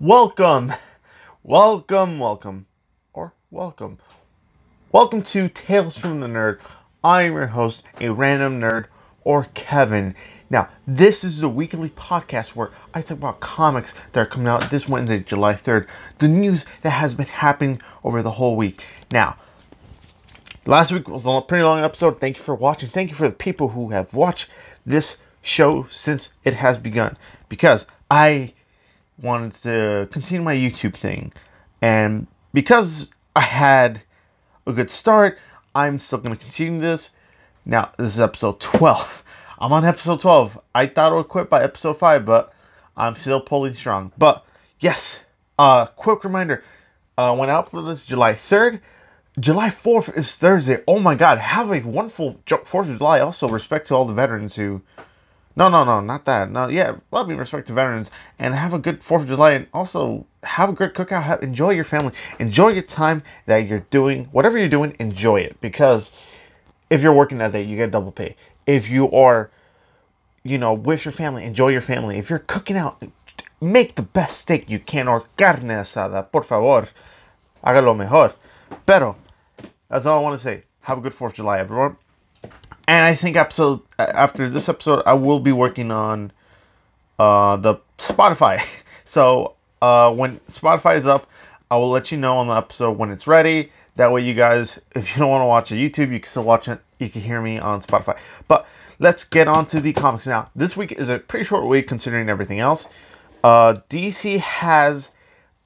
Welcome, welcome, or welcome. Welcome to Tales from the Nerd. I am your host, a random nerd, or Kevin. Now, this is the weekly podcast where I talk about comics that are coming out this Wednesday, July 3rd. The news that has been happening over the whole week. Now, last week was a pretty long episode. Thank you for watching. Thank you for the people who have watched this show since it has begun. Because I wanted to continue my YouTube thing, and because I had a good start, I'm still going to continue this. Now, this is episode 12. I'm on episode 12. I thought I would quit by episode 5, but I'm still pulling strong. But, yes, quick reminder, when I upload this July 3rd, July 4th is Thursday. Oh my god, have a wonderful 4th of July. Also, respect to all the veterans who... No, not that. No, yeah, love and respect to veterans, and have a good 4th of July, and also have a good cookout. Enjoy your family. Enjoy your time that you're doing. Whatever you're doing, enjoy it. Because if you're working that day, you get double pay. If you are, with your family, enjoy your family. If you're cooking out, make the best steak you can, or carne asada, por favor. Hágalo mejor. Pero, that's all I want to say. Have a good 4th of July, everyone. And I think after this episode, I will be working on the Spotify. So when Spotify is up, I will let you know on the episode when it's ready. That way you guys, if you don't want to watch it on YouTube, you can still watch it. You can hear me on Spotify. But let's get on to the comics now. This week is a pretty short week considering everything else. DC has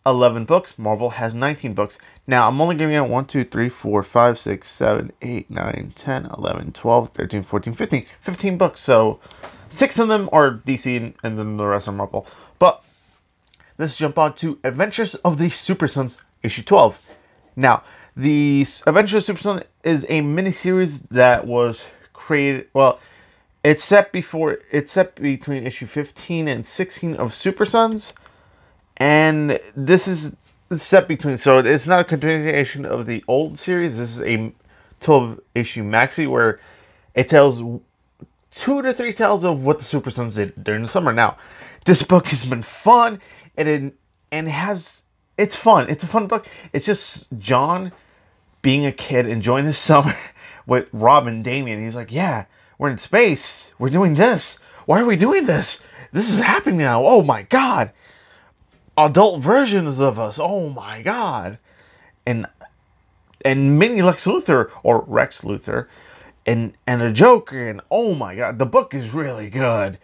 11 books. Marvel has 19 books. Now, I'm only giving out 1, 2, 3, 4, 5, 6, 7, 8, 9, 10, 11, 12, 13, 14, 15. 15 books. So, 6 of them are DC and then the rest are Marvel. But, let's jump on to Adventures of the Super Sons, issue 12. Now, the Adventures of Super Sons is a miniseries that was created, well, it's set between issue 15 and 16 of Super Sons. And this is the step between, so it's not a continuation of the old series. This is a 12-issue maxi where it tells 2 to 3 tales of what the Super Sons did during the summer. Now, this book has been fun, it's fun. It's a fun book. It's just John being a kid enjoying his summer with Rob and Damien. He's like, yeah, we're in space. We're doing this. Why are we doing this? This is happening now. Oh my god. Adult versions of us. Oh my god. And mini Lex Luthor, or Rex Luthor, and a Joker, and oh my god, the book is really good.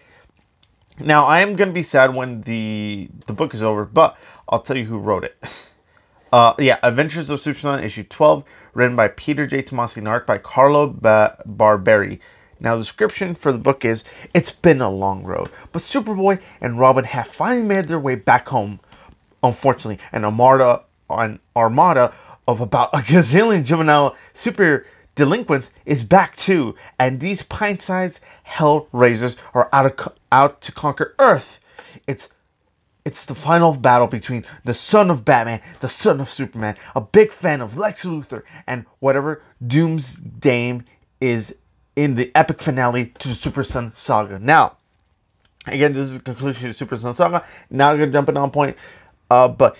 Now, I am going to be sad when the book is over, but I'll tell you who wrote it. Yeah, Adventures of Super Sons, issue 12, written by Peter J. Tomasi and art by Carlo Barberi. Now, the description for the book is, it's been a long road, but Superboy and Robin have finally made their way back home. Unfortunately, an armada of about a gazillion juvenile super delinquents is back too, and these pint-sized hell-raisers are out to conquer Earth. It's the final battle between the son of Batman, the son of Superman, a big fan of Lex Luthor, and whatever Doomsday is in the epic finale to the Super Son saga. Now, again, this is the conclusion to the Super Son saga. Not gonna jump in on point, but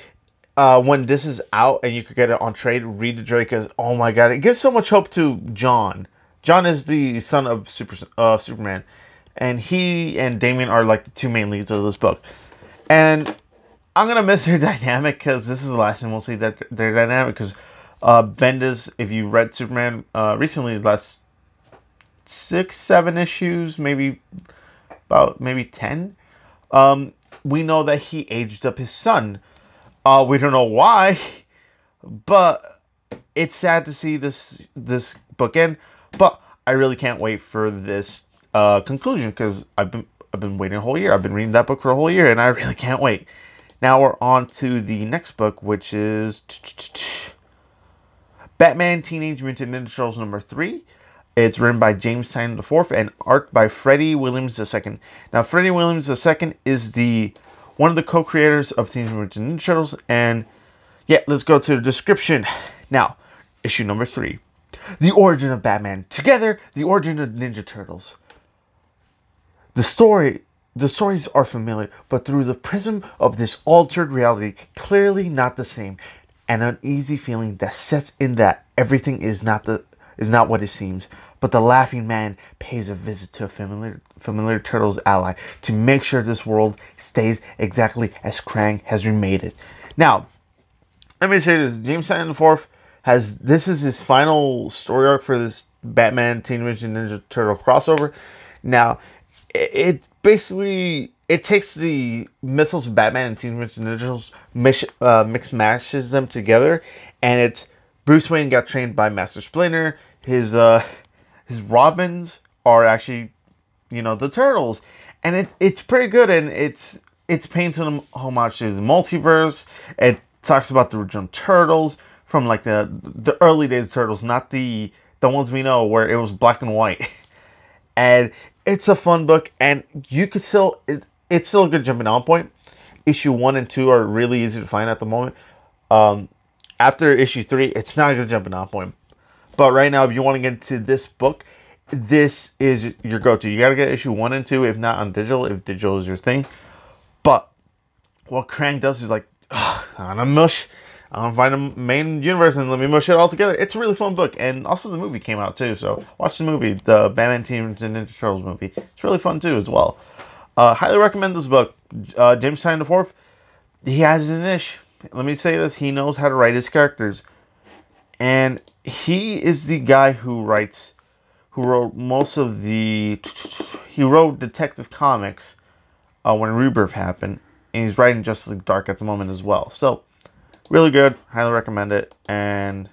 when this is out and you could get it on trade, read the trade because oh my god, it gives so much hope to John. John is the son of Superman, and he and Damien are like the 2 main leads of this book. And I'm gonna miss their dynamic because this is the last time we'll see that their dynamic. Because Bendis, if you read Superman recently, the last 6, 7 issues, maybe 10. We know that he aged up his son. We don't know why, but it's sad to see this book end. But I really can't wait for this conclusion because I've been waiting a whole year. I've been reading that book for a whole year, and I really can't wait. Now we're on to the next book, which is Batman Teenage Mutant Ninja Turtles number 3. It's written by James Tynion IV and art by Freddie Williams II. Now, Freddie Williams II is one of the co-creators of Teenage Mutant Ninja Turtles. And yeah, let's go to the description. Now, issue number 3. The origin of Batman. Together, the origin of Ninja Turtles. The story The stories are familiar, but through the prism of this altered reality, clearly not the same. An uneasy feeling that sets in that everything is not what it seems. But the Laughing Man pays a visit to a familiar Turtles ally to make sure this world stays exactly as Krang has remade it. Now, let me say this: James Tynion IV this is his final story arc for this Batman Teenage Mutant Ninja Turtle crossover. Now, it basically takes the mythos of Batman and Teenage Mutant Ninja Turtles, mix matches them together, and it's Bruce Wayne got trained by Master Splinter. His Robins are actually, the Turtles, and it's pretty good, and it's paying to the homage to the multiverse. It talks about the original Turtles from like the early days of Turtles, not the ones we know where it was black and white. And it's a fun book, and you could still it's still a good jumping on point. Issue 1 and 2 are really easy to find at the moment. After issue 3, it's not a good jumping on point. But right now, if you want to get into this book, this is your go-to. You got to get issue 1 and 2, if not on digital, if digital is your thing. But what Krang does is like, I'm gonna mush. I'm gonna find a main universe and let me mush it all together. It's a really fun book, and also the movie came out too. So watch the movie, the Batman Teenage Ninja Turtles movie. It's really fun too as well. Highly recommend this book. James Tynion IV, he has an niche. Let me say this: he knows how to write his characters, and he is the guy who wrote most of the. He wrote Detective Comics when Rebirth happened, and he's writing Justice League Dark at the moment as well. So. Really good. Highly recommend it. And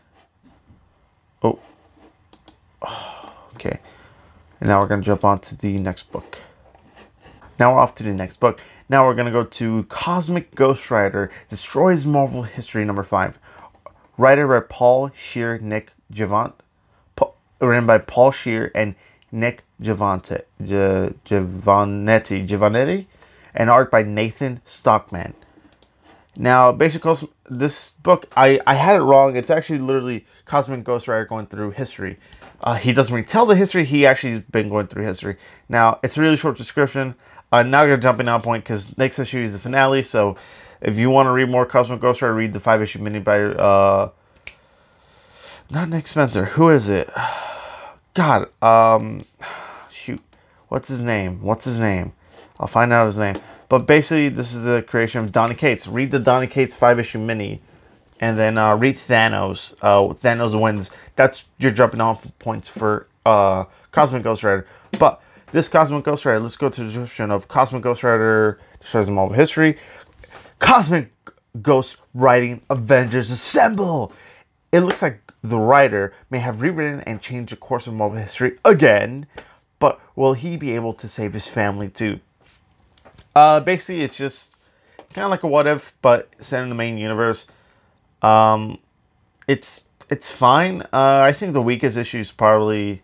okay. And now we're going to jump on to the next book. Now we're off to the next book. Now we're going to go to Cosmic Ghostwriter Destroys Marvel History number 5. Writer by Paul Scheer, Nick Giovannetti. Written by Paul Scheer and Nick Giovannetti. And art by Nathan Stockman. Now, basically, this book, I had it wrong. It's actually literally Cosmic Ghostwriter going through history. He doesn't really tell the history. He actually has been going through history. Now, it's a really short description. Not going to jump in on point because next issue is the finale. So, if you want to read more Cosmic Ghostwriter, read the 5-issue mini by, not Nick Spencer. Who is it? God, shoot. What's his name? I'll find out his name. But basically, this is the creation of Donny Cates. Read the Donny Cates 5-issue mini. And then read Thanos. Thanos wins. That's your jumping off points for Cosmic Ghostwriter. But this Cosmic Ghostwriter, let's go to the description of Cosmic Ghostwriter Destroys Marvel History. Cosmic Ghost Writing Avengers Assemble! It looks like the writer may have rewritten and changed the course of Marvel history again. But will he be able to save his family too? Basically, it's kind of like a what if, but set in the main universe. It's fine. I think the weakest issue is probably.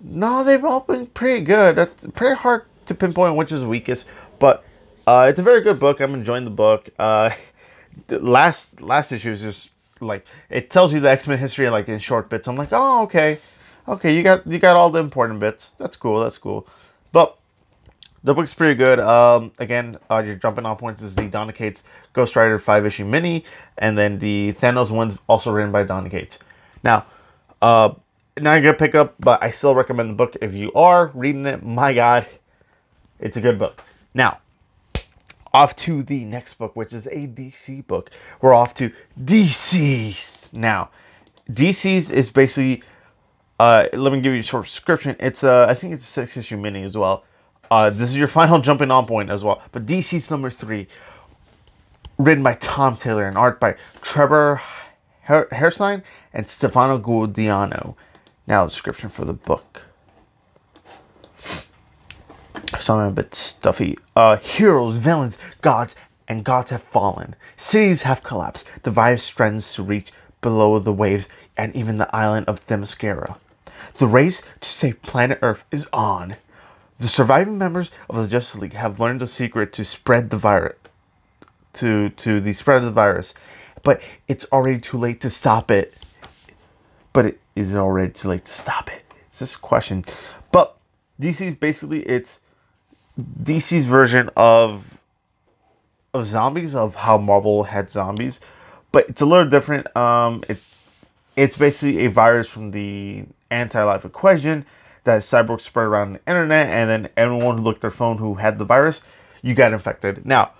No, they've all been pretty good. That's pretty hard to pinpoint which is the weakest, but it's a very good book. I'm enjoying the book. The last issue is just like it tells you the X-Men history like in short bits. I'm like, oh, okay, you got all the important bits. That's cool. But the book's pretty good. Again, your jumping on points is the Donny Cates Ghostwriter 5-issue mini, and then the Thanos one's also written by Donny Cates. Now, not gonna pick up, but I still recommend the book if you are reading it. My God, it's a good book. Now, off to the next book, which is a DC book. We're off to DC's. Now, DC's is basically, let me give you a short description. It's I think it's a 6-issue mini as well. This is your final jumping on point as well. But DC's number 3, written by Tom Taylor and art by Trevor Hairsine and Stefano Guadiano. Now, the description for the book. Something a bit stuffy. Heroes, villains, gods, and gods have fallen. Cities have collapsed. The virus strengthens to reach below the waves and even the island of Themyscira. The race to save planet Earth is on. The surviving members of the Justice League have learned the secret to spread the virus. To the spread of the virus, but it's already too late to stop it. Is it already too late to stop it? It's just a question. But DC's basically DC's version of zombies, of how Marvel had zombies, but it's a little different. It's basically a virus from the anti-life equation that cyborgs spread around the internet, and then everyone who looked at their phone who had the virus, you got infected. Now,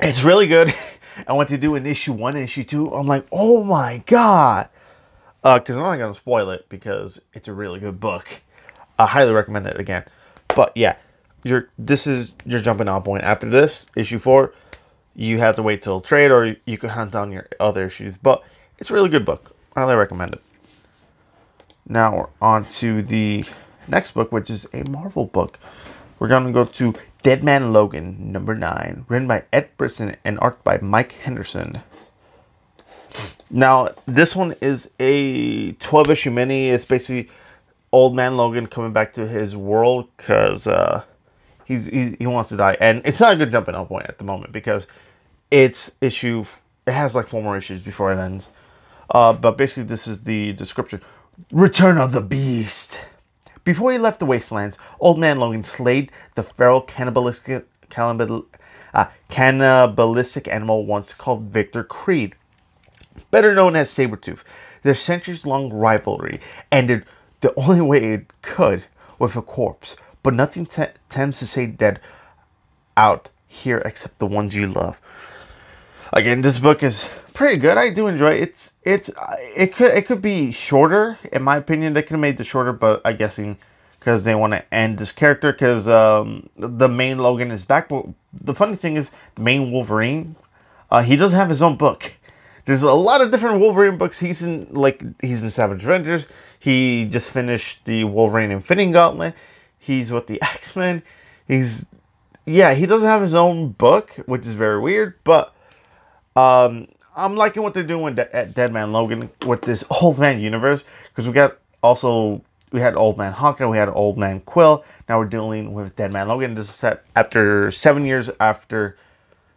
it's really good. And what they do in issue 1 and issue 2, I'm like, oh my god. Because I'm not going to spoil it, because it's a really good book. I highly recommend it again. But yeah, this is your jumping on point. After this, issue 4, you have to wait till trade, or you could hunt down your other issues. But it's a really good book. I highly recommend it. Now we're on to the next book, which is a Marvel book. We're going to go to Dead Man Logan, number 9, written by Ed Brisson and art by Mike Henderson. Now, this one is a 12-issue mini. It's basically Old Man Logan coming back to his world because he wants to die. And it's not a good jumping off point at the moment because it has like 4 more issues before it ends. But basically, this is the description. Return of the Beast. Before he left the wastelands, Old Man Logan slayed the feral cannibalistic animal once called Victor Creed, better known as Sabretooth. Their centuries-long rivalry ended the only way it could, with a corpse. But nothing tends to stay dead out here except the ones you love. Again, this book is pretty good. I do enjoy it. It could be shorter, in my opinion. They could have made it shorter, but I'm guessing because they want to end this character, because the main Logan is back. But the funny thing is, the main Wolverine, he doesn't have his own book. There's a lot of different Wolverine books. He's in Savage Avengers. He just finished the Wolverine Infinity Gauntlet. He's with the X-Men. He doesn't have his own book, which is very weird, but I'm liking what they're doing at Dead Man Logan with this Old Man universe, because we had Old Man Hawkeye, we had Old Man Quill. Now we're dealing with Dead Man Logan. This is set after 7 years after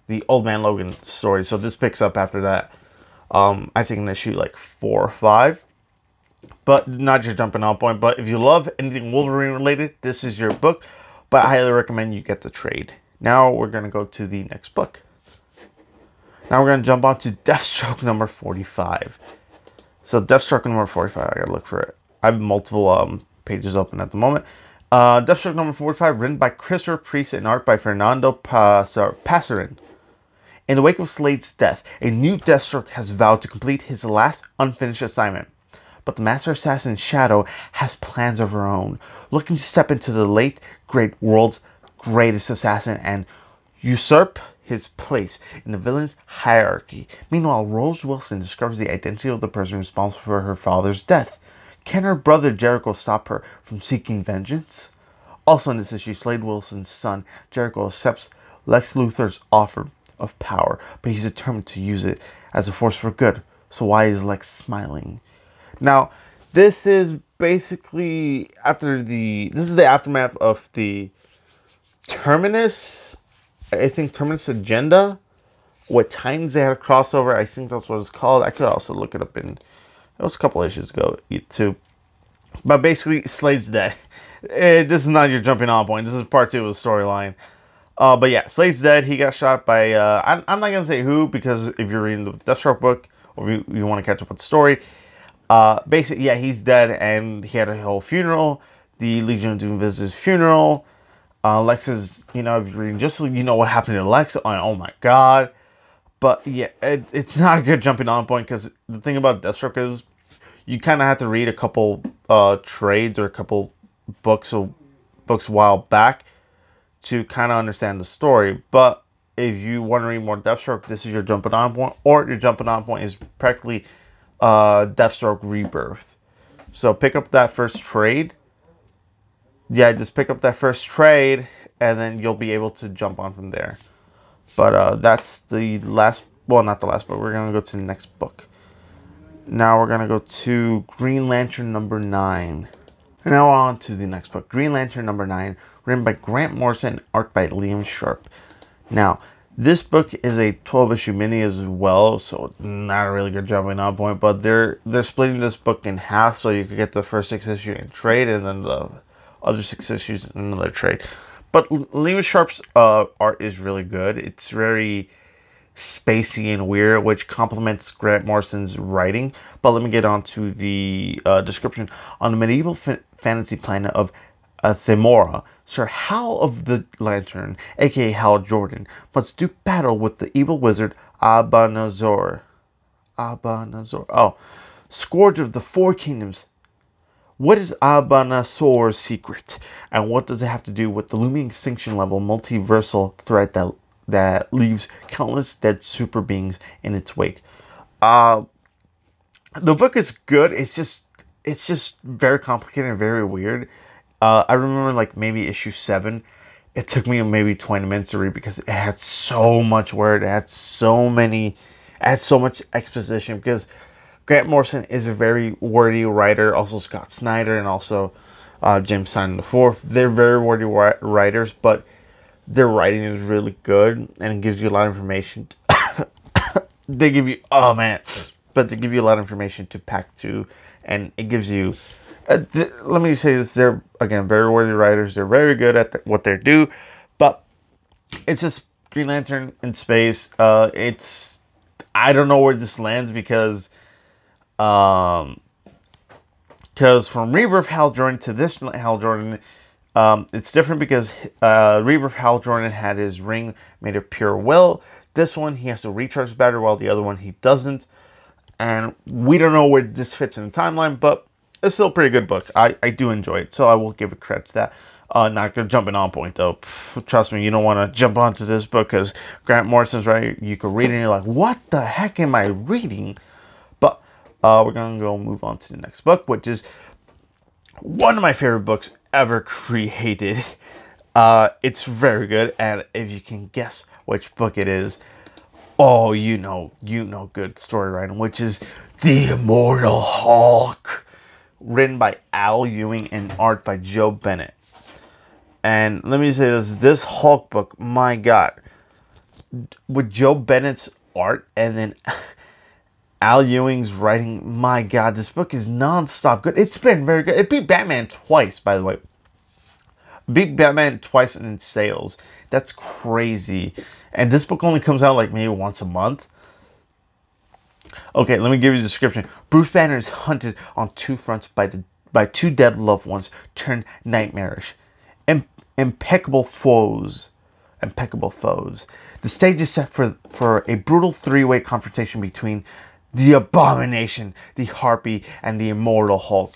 the Old Man Logan story, so this picks up after that. I think in issue like 4 or 5, but not just jumping on point. But if you love anything Wolverine related, this is your book. But I highly recommend you get the trade. Now we're gonna go to the next book. Now we're going to jump on to Deathstroke number 45. So Deathstroke number 45, I got to look for it. I have multiple pages open at the moment. Deathstroke number 45, written by Christopher Priest and art by Fernando Pasarin. In the wake of Slade's death, a new Deathstroke has vowed to complete his last unfinished assignment. But the Master Assassin Shadow has plans of her own, looking to step into the late great world's greatest assassin and usurp his place in the villain's hierarchy. Meanwhile, Rose Wilson discovers the identity of the person responsible for her father's death. Can her brother Jericho stop her from seeking vengeance? Also in this issue, Slade Wilson's son Jericho accepts Lex Luthor's offer of power, but he's determined to use it as a force for good. So why is Lex smiling? Now, this is basically this is the aftermath of the Terminus. I think Terminus Agenda. What Titans, they had a crossover. I think that's what it's called. I could also look it up it was a couple issues ago too. But basically, Slade's dead. This is not your jumping on point. This is part 2 of the storyline. But yeah, Slade's dead. He got shot by, I'm not going to say who, because if you're reading the Deathstroke book, or you want to catch up with the story, basically, yeah, he's dead, and he had a whole funeral. The Legion of Doom visits his funeral. Lex is, if you're reading just so you know what happened to Lex, oh my god. But yeah, it's not a good jumping on point, because the thing about Deathstroke is you kind of have to read a couple trades or a couple books a while back to kind of understand the story. But if you want to read more Deathstroke, this is your jumping on point, or your jumping on point is practically Deathstroke Rebirth. So pick up that first trade. Yeah, just pick up that first trade, and then you'll be able to jump on from there. But that's the last, well, not the last book. We're going to go to the next book. Now we're going to go to Green Lantern number 9. And now on to the next book. Green Lantern number 9, written by Grant Morrison, art by Liam Sharp. Now, this book is a 12-issue mini as well, so not a really good jumping on point. But they're splitting this book in half, so you could get the first 6 issues in trade, and then the other 6 issues in another trade. But Lewis Sharp's art is really good. It's very spacey and weird, which complements Grant Morrison's writing. But let me get on to the description. On the medieval fantasy planet of Themora, Sir Hal of the Lantern, aka Hal Jordan, must do battle with the evil wizard Abanazor. Oh, Scourge of the Four Kingdoms. What is Abanazor's secret? And what does it have to do with the looming extinction level multiversal threat that leaves countless dead super beings in its wake? The book is good. It's just very complicated and very weird. I remember like maybe issue 7. It took me maybe 20 minutes to read because it had so much word. It had so much exposition, because Grant Morrison is a very wordy writer. Also Scott Snyder and also James Tynion IV. They're very wordy writers, but their writing is really good and it gives you a lot of information. They give you, oh man, but they give you a lot of information to pack to, and it gives you. Let me say this: they're again very worthy writers. They're very good at what they do, but it's just Green Lantern in space. It's, I don't know where this lands because from Rebirth Hal Jordan to this Hal Jordan, it's different because Rebirth Hal Jordan had his ring made of pure will. This one he has to recharge his battery, while the other one he doesn't. And we don't know where this fits in the timeline, but it's still a pretty good book. I do enjoy it, so I will give it credit to that. Not gonna jumping on point though. Trust me, you don't want to jump onto this book because Grant Morrison's right. You could read it and you're like, what the heck am I reading? But we're gonna go move on to the next book, which is one of my favorite books ever created. It's very good, and if you can guess which book it is, oh, you know good story writing, which is The Immortal Hulk, written by Al Ewing and art by Joe Bennett. And let me say this Hulk book, my God, with Joe Bennett's art and then Al Ewing's writing, my God, this book is non-stop good. It's been very good. It beat Batman twice, by the way. Beat Batman twice in sales. That's crazy. And this book only comes out like maybe once a month. Okay, let me give you the description. Bruce Banner is hunted on two fronts by two dead loved ones turned nightmarish. Impeccable foes. The stage is set for a brutal three-way confrontation between the Abomination, the Harpy, and the Immortal Hulk.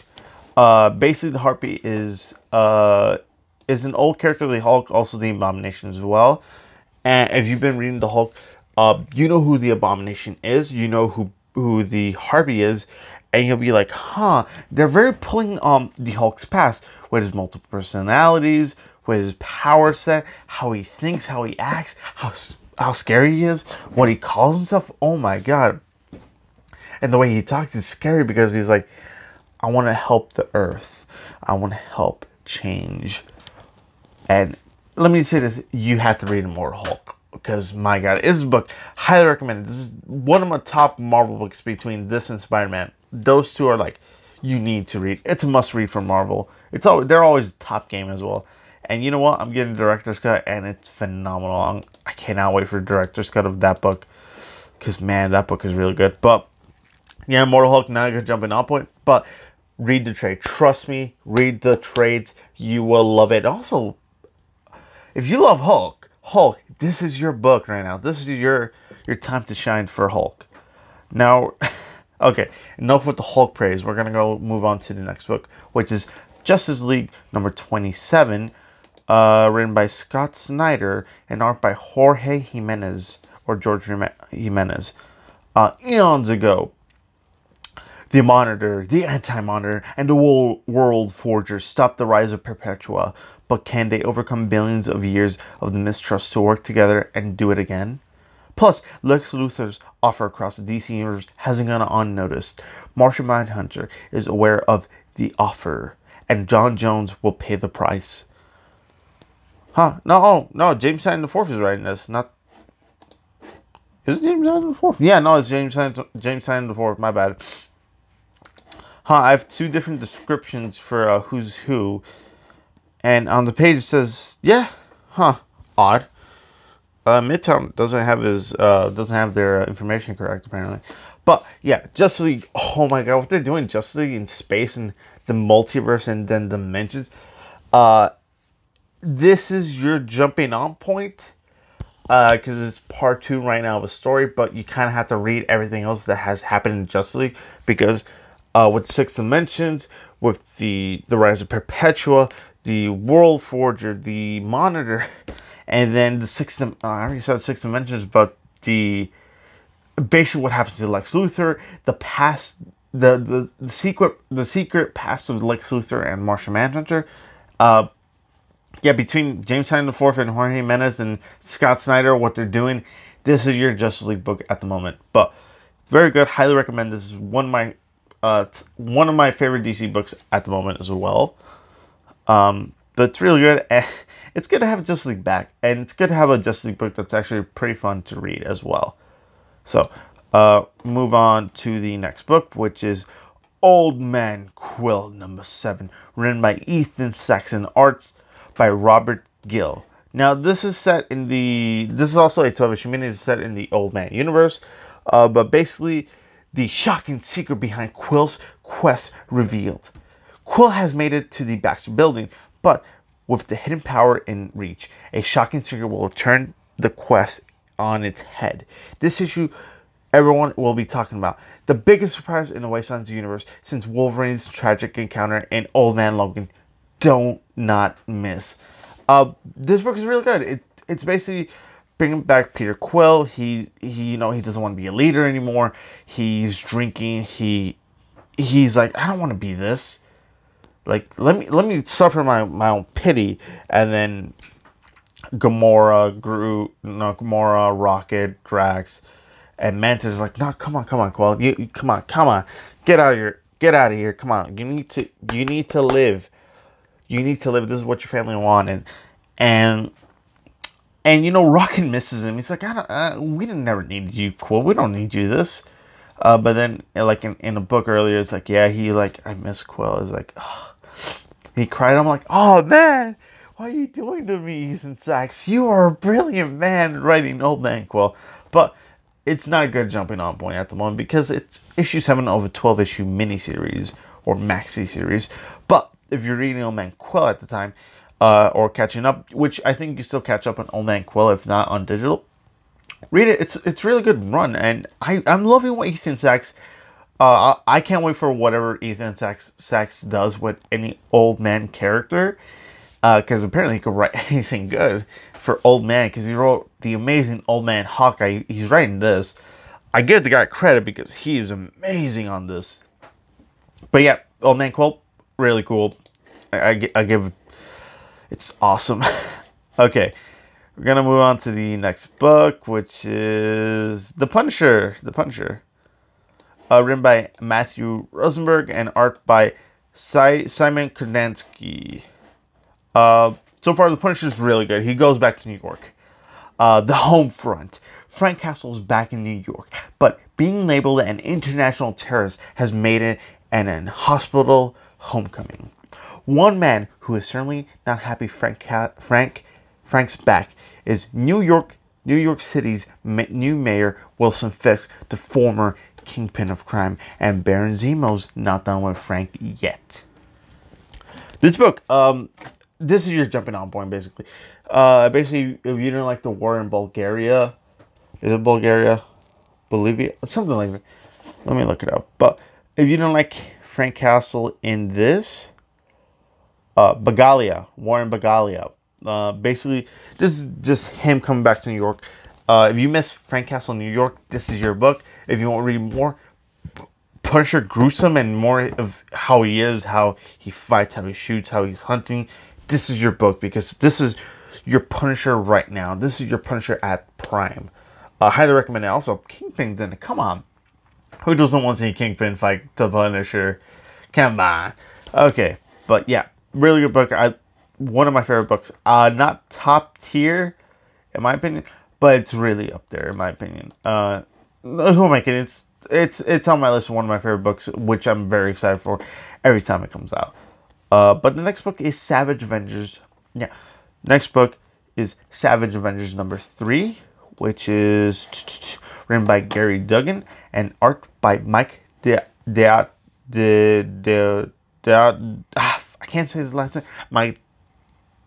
Basically, the Harpy is an old character of the Hulk, also the Abomination as well. And if you've been reading the Hulk, you know who the Abomination is. You know who the Harpy is. And you'll be like, huh, they're very pulling the Hulk's past with his multiple personalities, with his power set, how he thinks, how he acts, how scary he is, what he calls himself. Oh my God. And the way he talks is scary because he's like, I want to help the Earth. I want to help change. And let me say this, you have to read Immortal Hulk. Because, my God, it's a book. Highly recommended. This is one of my top Marvel books between this and Spider-Man. Those two are like, you need to read. It's a must-read for Marvel. They're always the top game as well. And you know what? I'm getting the director's cut, and it's phenomenal. I cannot wait for the director's cut of that book. Because, man, that book is really good. But, yeah, Immortal Hulk, now you're jumping on point. But, read the trade. Trust me, read the trade. You will love it. Also, if you love Hulk, this is your book right now. This is your time to shine for Hulk. Now, okay, enough with the Hulk praise. We're going to move on to the next book, which is Justice League number 27, written by Scott Snyder and art by Jorge Jimenez, or George Jimenez. Eons ago, the Monitor, the Anti-Monitor, and the World Forger stopped the rise of Perpetua. But can they overcome billions of years of the mistrust to work together and do it again? Plus, Lex Luthor's offer across the DC universe hasn't gone unnoticed. Martian Manhunter is aware of the offer, and John Jones will pay the price. Huh? No, James Tynion IV is writing this. Not... Is it James Tynion IV? Yeah, no, it's James Tynion IV. My bad. Huh, I have two different descriptions for who's who. And on the page it says, yeah, huh, odd. Midtown doesn't have their information correct apparently, but yeah, Justice League. Oh my god, what they're doing, Justice League in space and the multiverse and then dimensions. This is your jumping on point, because it's part 2 right now of a story, but you kind of have to read everything else that has happened in Justice League because with 6 dimensions, with the rise of Perpetua, the World Forger, the Monitor, and then the I already said 6 dimensions, but the basically what happens to Lex Luthor, the past, the secret past of Lex Luthor and Martian Manhunter. Yeah, between James Tynion IV and Jorge Jimenez and Scott Snyder, what they're doing, this is your Justice League book at the moment. But very good, highly recommend. This is one of my favorite DC books at the moment as well. But it's really good, and it's good to have Justice League back, and it's good to have a Justice League book that's actually pretty fun to read as well. So, move on to the next book, which is Old Man Quill #7, written by Ethan Saxon, arts by Robert Gill. Now, this is set in this is also a 12-issue mini. It's set in the Old Man universe, but basically, the shocking secret behind Quill's quest revealed. Quill has made it to the Baxter Building, but with the hidden power in reach, a shocking secret will turn the quest on its head. This issue, everyone will be talking about. The biggest surprise in the Wastelands universe since Wolverine's tragic encounter in Old Man Logan. Don't not miss. This book is really good. It's basically bringing back Peter Quill. He doesn't want to be a leader anymore. He's drinking. He's like, I don't want to be this. Like, let me suffer my own pity. And then Gamora, Gamora, Rocket, Drax, and Mantis are like, no, come on, Quill, come on, get out of here, come on, you need to live. You need to live. This is what your family want, and Rocket misses him. He's like, we didn't never need you, Quill. We don't need you this. But then, like in a book earlier, it's like, yeah, I miss Quill. It's like, oh. He cried. I'm like, oh man, what are you doing to me, Ethan Sachs? You are a brilliant man writing Old Man Quill, but it's not a good jumping on point at the moment because it's issue 7 of a 12-issue miniseries or maxi series. But if you're reading Old Man Quill at the time, or catching up, which I think you still catch up on Old Man Quill, if not on digital, read it. It's really good run, and I'm loving what Ethan Sachs. I can't wait for whatever Ethan Sachs does with any Old Man character, because apparently he could write anything good for Old Man, because he wrote the amazing Old Man Hawkeye. He's writing this. I give the guy credit because he is amazing on this. But yeah, Old Man Quill, really cool. I give, it's awesome. Okay, we're gonna move on to the next book, which is The Punisher. The Punisher, written by Matthew Rosenberg and art by Simon Kurnansky. So far, The Punisher is really good. He goes back to New York, the home front. Frank Castle is back in New York, but being labeled an international terrorist has made it an inhospitable homecoming. One man who is certainly not happy Frank's back is New York City's new mayor, Wilson Fisk, the former kingpin of crime, and Baron Zemo's not done with Frank yet. This book, this is your jumping on point, basically. Basically, if you didn't like the war in Bulgaria, is it Bulgaria? Bolivia? Something like that. Let me look it up. But if you don't like Frank Castle in this, Bagalia, war in Bagalia. Basically, this is just him coming back to New York. If you miss Frank Castle in New York, this is your book. If you want to read more Punisher gruesome and more of how he is, how he fights, how he shoots, how he's hunting, this is your book, because this is your Punisher right now. This is your Punisher at prime. Highly recommend it. Also, Kingpin's in it. Come on. Who doesn't want to see Kingpin fight the Punisher? Come on. Okay, but yeah, really good book. One of my favorite books. Not top tier, in my opinion, but it's really up there, in my opinion. Who am I kidding? It's on my list of one of my favorite books, which I'm very excited for every time it comes out. But the next book is Savage Avengers. Yeah, next book is Savage Avengers #3, which is written by Gary Duggan and art by Mike I can't say his last name. Mike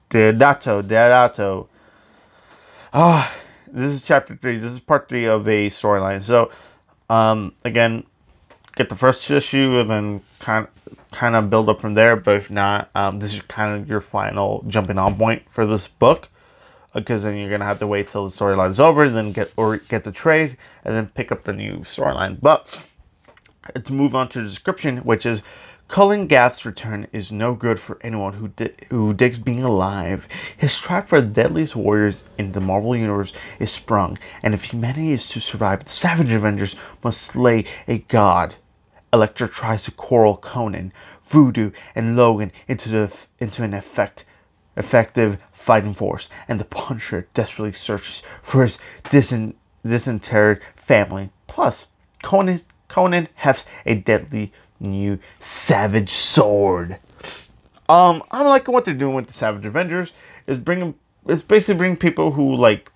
Deodato. This is chapter 3. This is part 3 of a storyline. So, again, get the first issue and then kind of build up from there. But if not, this is kind of your final jumping on point for this book, because then you're gonna have to wait till the storyline is over, and then get the trade, and then pick up the new storyline. But let's move on to the description, which is: Cullen Gath's return is no good for anyone who digs being alive. His trap for the deadliest warriors in the Marvel Universe is sprung, and if humanity is to survive, the Savage Avengers must slay a god. Elektra tries to corral Conan, Voodoo, and Logan into an effective fighting force, and the Punisher desperately searches for his disinterred family. Plus, Conan hefts a deadly new savage sword. I'm liking what they're doing with the Savage Avengers. It's basically bringing people who, like,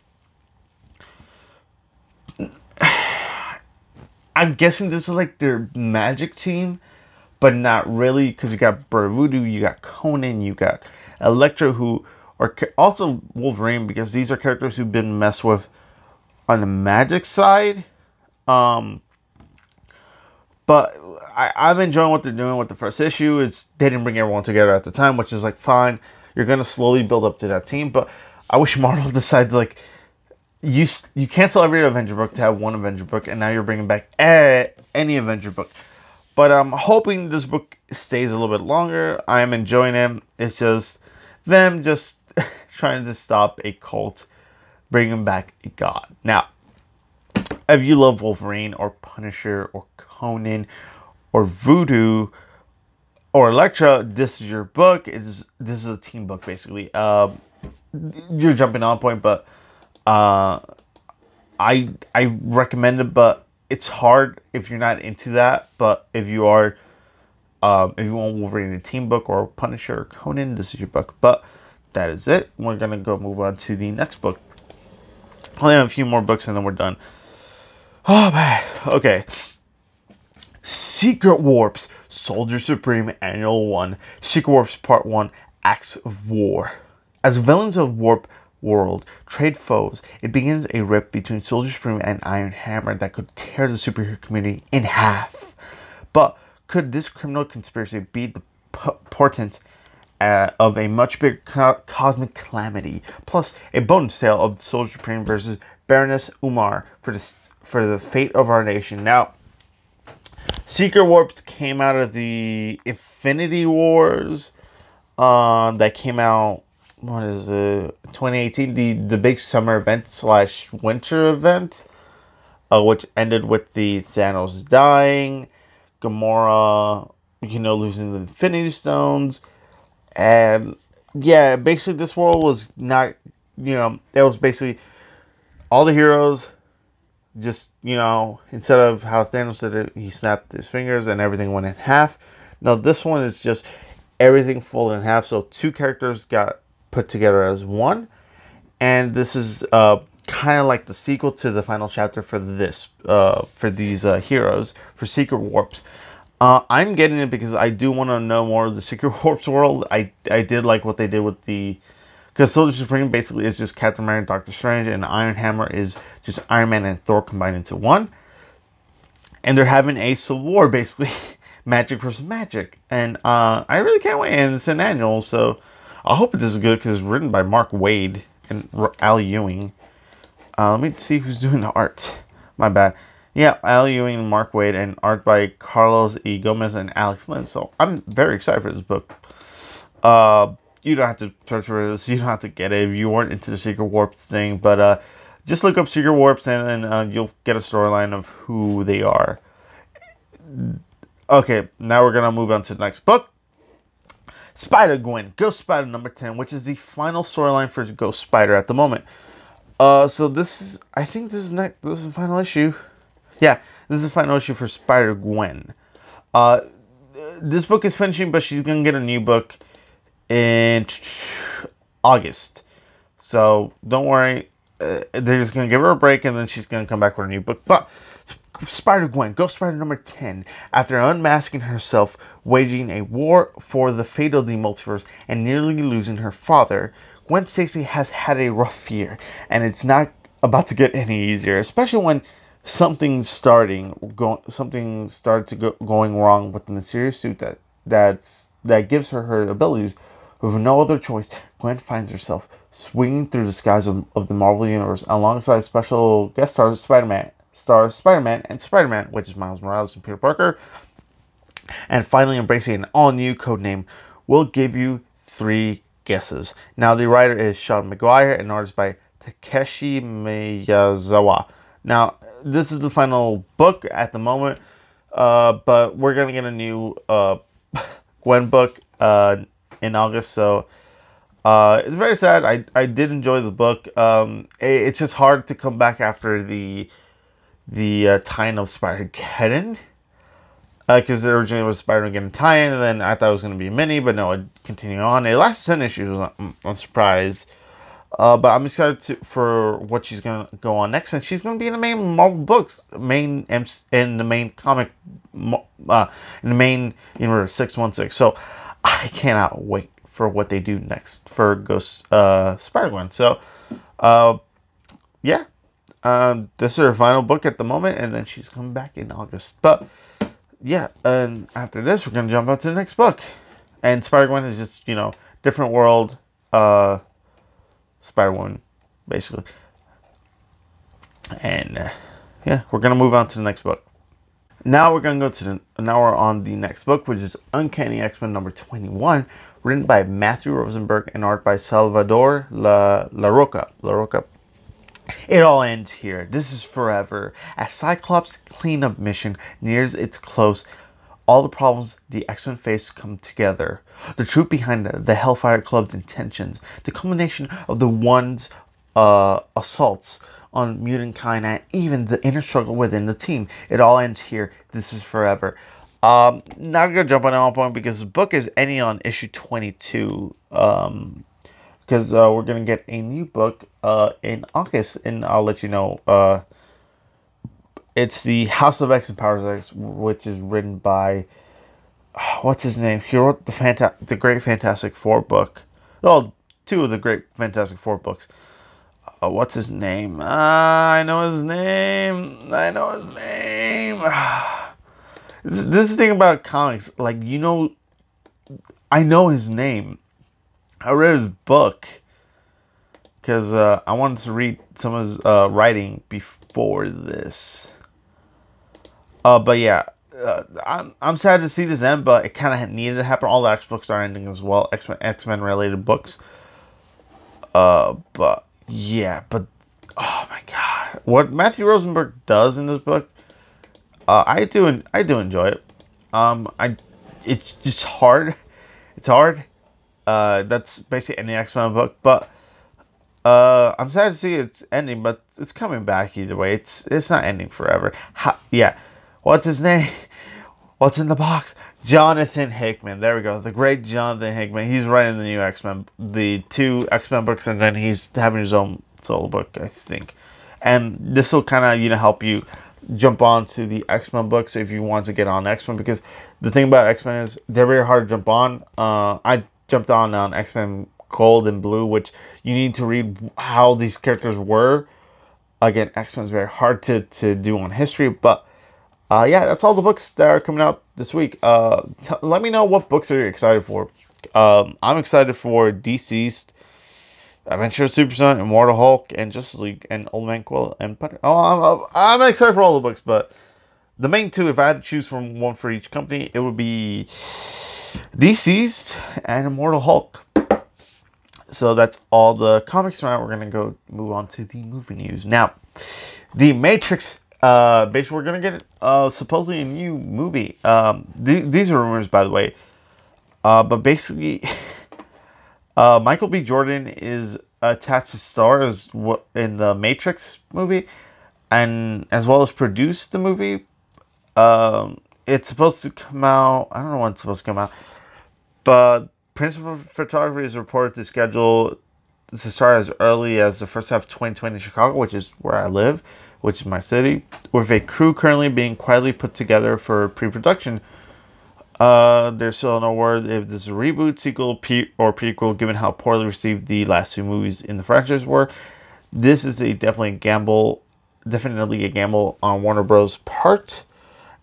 I'm guessing this is like their magic team, but not really, because you got Voodoo, you got Conan, you got Elektra, who are also Wolverine, because these are characters who've been messed with on the magic side. But I'm enjoying what they're doing with the first issue. They didn't bring everyone together at the time, which is like fine. You're gonna slowly build up to that team, but I wish Marvel decides, like, you cancel every Avenger book to have one Avenger book, and now you're bringing back any Avenger book. But I'm hoping this book stays a little bit longer. I am enjoying it. It's just them trying to stop a cult, bringing back a god. Now, if you love Wolverine or Punisher or Conan or Voodoo or Elektra, this is your book. This is a team book, basically. You're jumping on point, but I recommend it, but it's hard if you're not into that. But if you are, if you want Wolverine in a team book or Punisher or Conan, this is your book. But that is it. We're gonna go move on to the next book. I only have a few more books and then we're done. Oh man, okay. Secret Warps, Soldier Supreme Annual 1, Secret Warps Part 1, Acts of War. As villains of Warp World trade foes, it begins a rift between Soldier Supreme and Iron Hammer that could tear the superhero community in half. But could this criminal conspiracy be the portent of a much bigger cosmic calamity? Plus, a bonus tale of Soldier Supreme versus Baroness Umar for the fate of our nation. Now, Secret Warps came out of the Infinity Wars that came out, what is it, 2018, the big summer event / winter event, which ended with the Thanos dying, Gamora, losing the Infinity Stones, and yeah, basically this world was not, it was basically all the heroes. Just, instead of how Thanos did it, he snapped his fingers and everything went in half. No, this one is just everything folded in half. So 2 characters got put together as one. And this is kind of like the sequel to the final chapter for this, for these heroes, for Secret Warps. I'm getting it because I do want to know more of the Secret Warps world. I did like what they did with the... Because Soldier Supreme basically is just Captain America, Doctor Strange, and Iron Hammer is just Iron Man and Thor combined into one. And they're having a civil war, basically. Magic versus magic. And I really can't wait. And it's an annual, so I hope this is good because it's written by Mark Waid and Al Ewing. Let me see who's doing the art. My bad. Yeah, Al Ewing and Mark Waid, and art by Carlos E. Gomez and Alex Lynn. So I'm very excited for this book. You don't have to search for this. You don't have to get it if you weren't into the Secret Warps thing. But just look up Secret Warps and then you'll get a storyline of who they are. Okay, now we're going to move on to the next book. Spider-Gwen, Ghost Spider #10, which is the final storyline for Ghost Spider at the moment. So this is, I think this is the final issue. Yeah, this is the final issue for Spider-Gwen. This book is finishing, but she's going to get a new book in August. So don't worry. They're just going to give her a break, and then she's going to come back with a new book. But Spider-Gwen, Ghostwriter number 10, after unmasking herself, waging a war for the fate of the multiverse, and nearly losing her father, Gwen Stacy has had a rough year, and it's not about to get any easier, especially when something started to going wrong with the mysterious suit that gives her her abilities. With no other choice, Gwen finds herself swinging through the skies of the Marvel Universe alongside special guest stars Spider-Man and Spider-Man, which is Miles Morales and Peter Parker, and finally embracing an all-new codename. We'll give you 3 guesses. Now, the writer is Sean McGuire and artist by Takeshi Miyazawa. Now, this is the final book at the moment, but we're going to get a new Gwen book in August, so it's very sad. I did enjoy the book. It's just hard to come back after the tie-in of Spider-Gwen, because originally it was Spider-Gwen tie-in, and then I thought it was going to be a mini, but no, it continued on. It lasted 10 issues, I'm surprised. But I'm excited for what she's going to go on next, and she's going to be in the main Marvel books, in the main comic, in the main universe 616. So I cannot wait for what they do next for Spider-Gwen. So, yeah. This is her final book at the moment, and then she's coming back in August. But, yeah, and after this, we're going to jump on to the next book. And Spider-Gwen is just, different world, Spider-Woman, basically. And, yeah, we're going to move on to the next book. Now we're going to go to now we're on the next book, which is Uncanny XMen number 21, written by Matthew Rosenberg and art by Salvador La Roca. It all ends here. This is forever. As Cyclops' cleanup mission nears its close, all the problems the X-Men face come together. The truth behind the Hellfire Club's intentions, the culmination of the one's assaults on mutant-kind, and even the inner struggle within the team. It all ends here. This is forever. Not gonna jump on that point because the book is ending on issue 22. Because we're gonna get a new book in August, and I'll let you know. It's the House of X and Powers X, which is written by what's his name? He wrote the Great Fantastic Four book. Well, 2 of the Great Fantastic Four books. What's his name? I know his name. This is the thing about comics. Like, I know his name. I read his book because I wanted to read some of his writing before this. But yeah, I'm sad to see this end, but it kind of needed to happen. All the X books are ending as well, X-Men related books. But yeah, oh my god, what Matthew Rosenberg does in this book, I do enjoy it. It's just hard. It's hard. That's basically any X-Men book, but I'm sad to see it's ending, but it's coming back either way. It's not ending forever. Yeah, what's his name? What's in the box? Jonathan Hickman. There we go. The great Jonathan Hickman. He's writing the new X-Men, the 2 X-Men books, and then he's having his own solo book, I think. And this will kind of, help you jump on to the X-Men books if you want to get on X-Men, because the thing about X-Men is they're very hard to jump on. I jumped on X-Men Gold and Blue, which you need to read how these characters were. Again, X-Men is very hard to do on history, but yeah, that's all the books that are coming out this week. Let me know what books are you excited for. I'm excited for DCeased, Adventure Super Son, Immortal Hulk, and Justice League, and Old Man Quill, and Punisher. I'm excited for all the books, but the main 2, if I had to choose from one for each company, it would be DCeased and Immortal Hulk. So that's all the comics. Now we're gonna move on to the movie news. Now, The Matrix. Basically, we're gonna get supposedly a new movie. These are rumors, by the way. But basically, Michael B. Jordan is attached to star as in the Matrix movie, and as well as produce the movie. It's supposed to come out. I don't know when it's supposed to come out, but principal photography is reported to schedule to start as early as the first half of 2020 in Chicago, which is where I live, which is my city, with a crew currently being quietly put together for pre-production. There's still no word if this is a reboot, sequel, or prequel, given how poorly received the last two movies in the franchise were. This is definitely a gamble on Warner Bros. Part,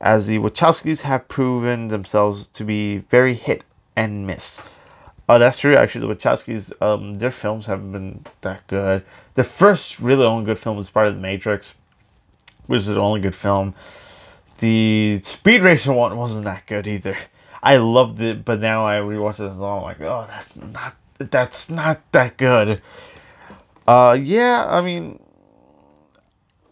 as the Wachowskis have proven themselves to be very hit and miss. That's true. Actually, the Wachowskis, their films haven't been that good. The first really only good film was part of The Matrix, which is the only good film. The Speed Racer one wasn't that good either. I loved it, but now I rewatch it and I'm like, oh, that's not that good. Yeah, I mean,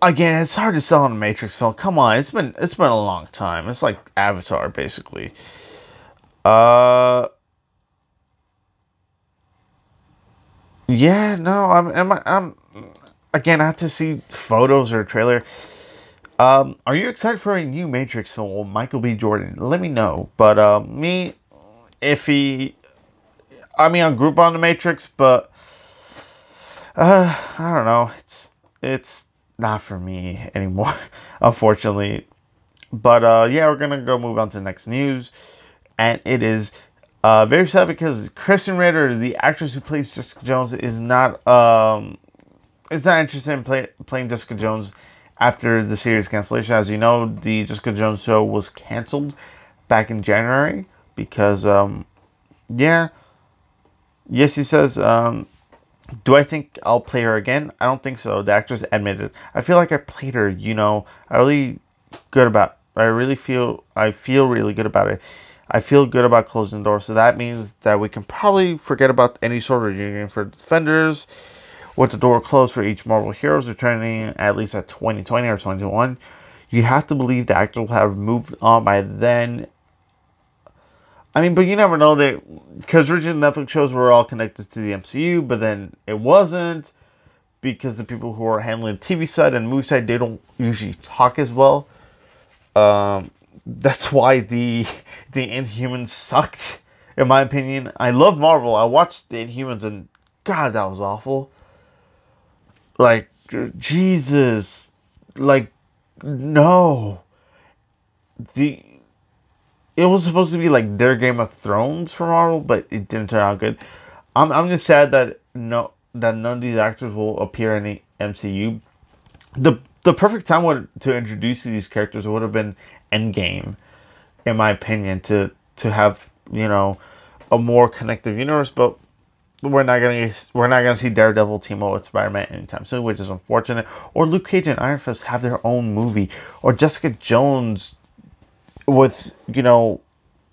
again, it's hard to sell on a Matrix film. Come on, it's been a long time. It's like Avatar, basically. Yeah, no, I'm again, I have to see photos or a trailer. Are you excited for a new Matrix film with Michael B. Jordan? Let me know. But me, iffy. I mean, I'll group on the Matrix, but I don't know. It's not for me anymore, unfortunately. But yeah, we're gonna go move on to the next news, and it is very sad because Kristen Ritter, the actress who plays Jessica Jones, is not interested in playing Jessica Jones after the series cancellation. As you know, the Jessica Jones show was canceled back in January because, yeah. Yes, he says, do I think I'll play her again? I don't think so. The actress admitted, I feel like I played her, I feel really good about it. I feel good about closing the door. So that means that we can probably forget about any sort of reunion for Defenders, with the door closed for each Marvel heroes returning at least at 2020 or 2021. You have to believe the actor will have moved on by then. I mean, but you never know, that because original Netflix shows were all connected to the MCU, but then it wasn't, because the people who are handling the TV side and movie side, they don't usually talk as well. That's why the Inhumans sucked, in my opinion. I love Marvel. I watched the Inhumans and God, that was awful. Like, Jesus. Like, no. It was supposed to be like their Game of Thrones for Marvel, but it didn't turn out good. I'm just sad that none of these actors will appear in the MCU. The perfect time to introduce these characters would have been Endgame, in my opinion, to have, a more connective universe, but we're not gonna see Daredevil team up with Spider-Man anytime soon, which is unfortunate. Or Luke Cage and Iron Fist have their own movie, or Jessica Jones with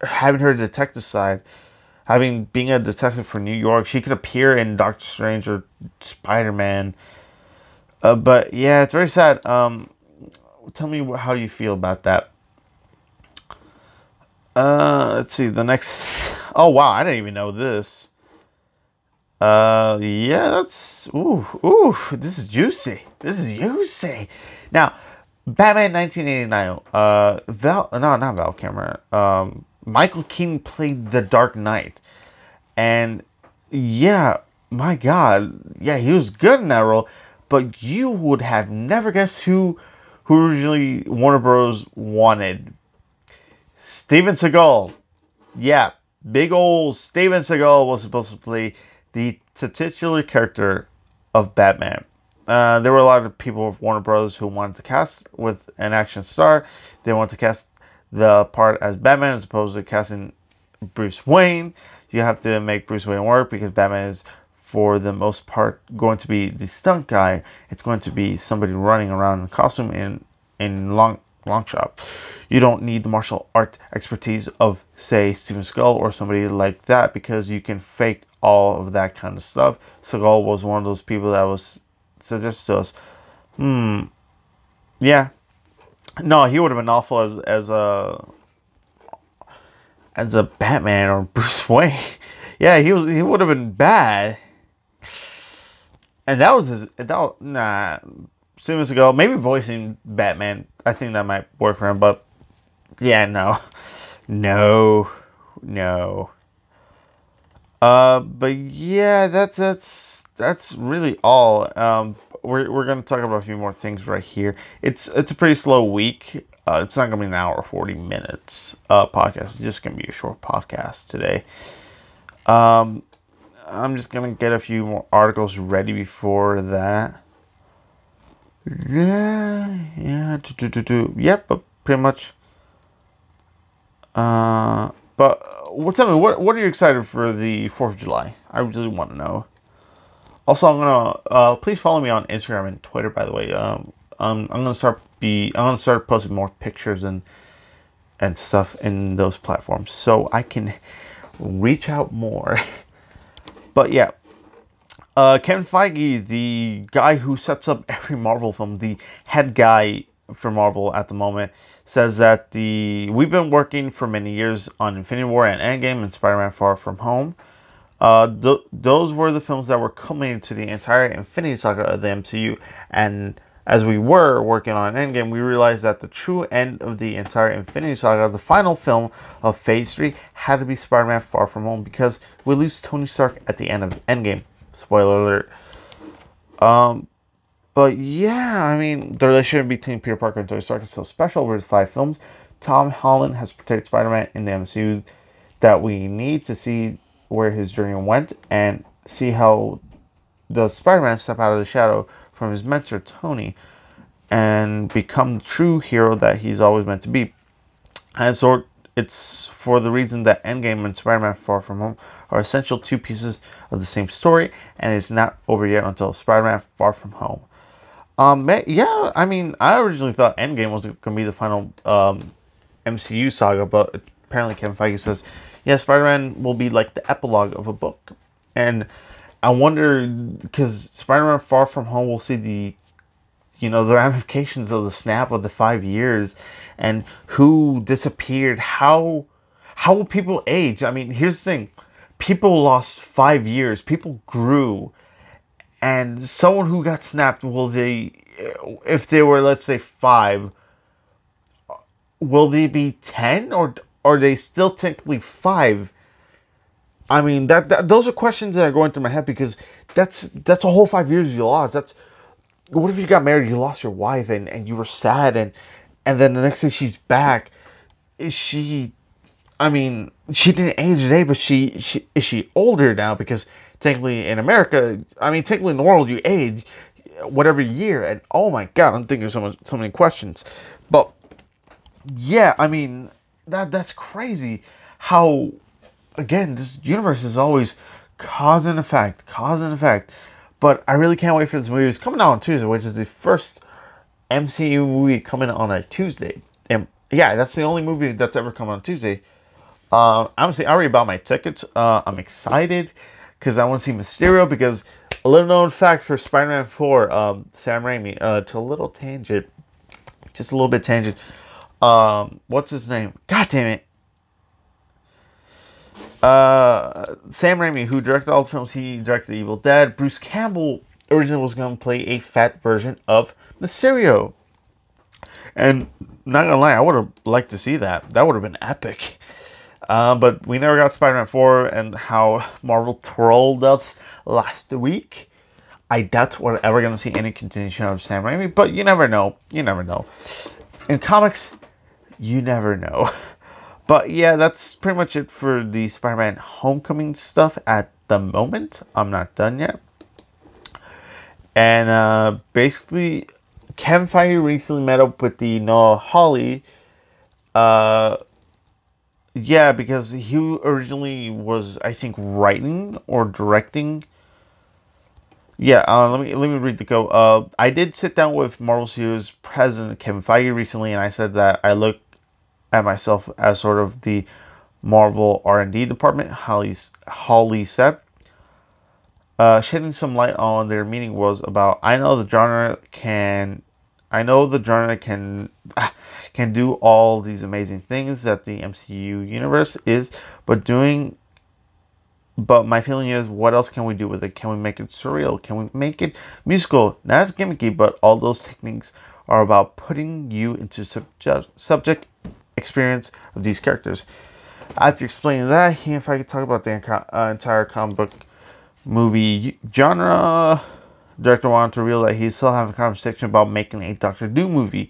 having her detective side, being a detective for New York, she could appear in Doctor Strange or Spider-Man. But yeah, it's very sad. Tell me how you feel about that. Let's see the next. Oh wow, I didn't even know this. Yeah, that's ooh, this is juicy. Now, Batman 1989. Not Val Kilmer. Michael Keaton played the Dark Knight, and yeah, my God, yeah, he was good in that role. But you would have never guessed who originally Warner Bros. Wanted. Steven Seagal. Yeah, big old Steven Seagal was supposed to play the titular character of Batman. There were a lot of people of Warner Bros. Who wanted to cast with an action star. They wanted to cast the part as Batman as opposed to casting Bruce Wayne. You have to make Bruce Wayne work because Batman is, for the most part, going to be the stunt guy. It's going to be somebody running around in costume in long shot. You don't need the martial art expertise of, say, Steven Seagal or somebody like that, because you can fake all of that kind of stuff. Seagal was one of those people that was suggested to us. Yeah. No, he would have been awful as a Batman or Bruce Wayne. Yeah, he would have been bad. And that was Steven Seagal, maybe voicing Batman, I think that might work for him, but yeah, no. But yeah, that's that's really all. We're gonna talk about a few more things right here. It's a pretty slow week. It's not gonna be an hour or 40 minutes podcast. It's just gonna be a short podcast today. I'm just gonna get a few more articles ready before that. Yep, but pretty much. But tell me, what are you excited for the 4th of July? I really want to know. Also, I'm gonna please follow me on Instagram and Twitter. By the way, I'm gonna start posting more pictures and stuff in those platforms so I can reach out more. But yeah, Kevin Feige, the guy who sets up every Marvel film, the head guy for Marvel at the moment, says that we've been working for many years on Infinity War and Endgame and Spider-Man Far From Home. Those were the films that were culminating to the entire Infinity Saga of the MCU, and as we were working on Endgame, we realized that the true end of the entire Infinity Saga, the final film of Phase 3, had to be Spider-Man Far From Home, because we lose Tony Stark at the end of Endgame. Spoiler alert. But yeah, I mean, the relationship between Peter Parker and Tony Stark is so special over the 5 films. Tom Holland has portrayed Spider-Man in the MCU that we need to see where his journey went and see how does Spider-Man step out of the shadow from his mentor Tony and become the true hero that he's always meant to be. And so it's for the reason that Endgame and Spider-Man Far From Home are essential 2 pieces of the same story, and it's not over yet until Spider-Man Far From Home. Yeah, I mean, I originally thought Endgame was going to be the final MCU saga, but apparently Kevin Feige says, yeah, Spider-Man will be like the epilogue of a book. And I wonder, because Spider-Man Far From Home will see the ramifications of the snap of the 5 years and who disappeared. How will people age? I mean, here's the thing. People lost 5 years. People grew. And someone who got snapped, if they were, let's say, 5, will they be 10 or are they still technically 5? I mean, those are questions that are going through my head, because that's a whole 5 years you lost. What if you got married, you lost your wife, and you were sad, and then the next day she's back? Is she? I mean, she didn't age today, but is she older now? Because technically in America, I mean, technically in the world, you age whatever year. And oh my God, I'm thinking of so many questions. But yeah, I mean, that's crazy. How, again, this universe is always cause and effect. But I really can't wait for this movie. It's coming out on Tuesday, which is the first MCU movie coming on a Tuesday. And yeah, that's the only movie that's ever come on Tuesday. Honestly, I already bought my tickets. I'm excited because I want to see Mysterio, because a little known fact for Spider-Man 4, Sam Raimi, it's a little tangent. Just a little bit tangent. What's his name? God damn it. Sam Raimi, who directed all the films, he directed Evil Dead. Bruce Campbell originally was going to play a fat version of Mysterio. And not gonna lie, I would have liked to see that. That would have been epic. But we never got Spider-Man 4, and how Marvel trolled us last week. I doubt we're ever going to see any continuation of Sam Raimi, but you never know. You never know. In comics, you never know. But yeah, that's pretty much it for the Spider-Man Homecoming stuff at the moment. I'm not done yet. And basically, Kevin Feige recently met up with the Noah Hawley. Yeah, because he originally was, I think, writing or directing. Yeah, let me read the quote. I did sit down with Marvel Studios president Kevin Feige recently, and I said that I look at myself as sort of the Marvel R&D department. Hawley said, shedding some light on their meeting was about, I know the genre can do all these amazing things that the MCU universe is, but my feeling is, what else can we do with it? Can we make it surreal? Can we make it musical? Not as gimmicky, but all those techniques are about putting you into subject experience of these characters. After explaining that, he and I could talk about the entire comic book movie genre. Director wanted to reveal that he's still having a conversation about making a Doctor Doom movie.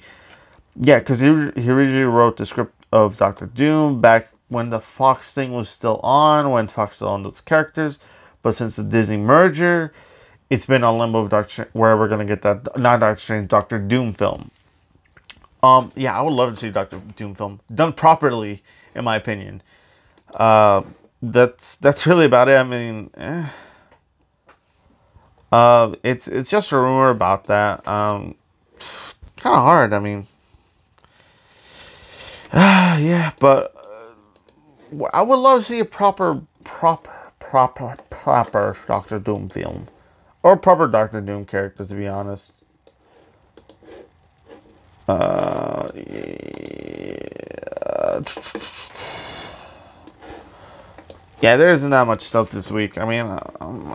Yeah, because he originally wrote the script of Doctor Doom back when the Fox thing was still on, when Fox still owned those characters. But since the Disney merger, it's been on limbo of where we're gonna get that not Doctor Strange, Doctor Doom film. Yeah, I would love to see Doctor Doom film done properly, in my opinion. That's really about it. I mean, it's just a rumor about that. Kind of hard. I mean, yeah, but I would love to see a proper Doctor Doom film, or proper Doctor Doom characters, to be honest. Yeah, there isn't that much stuff this week. I mean,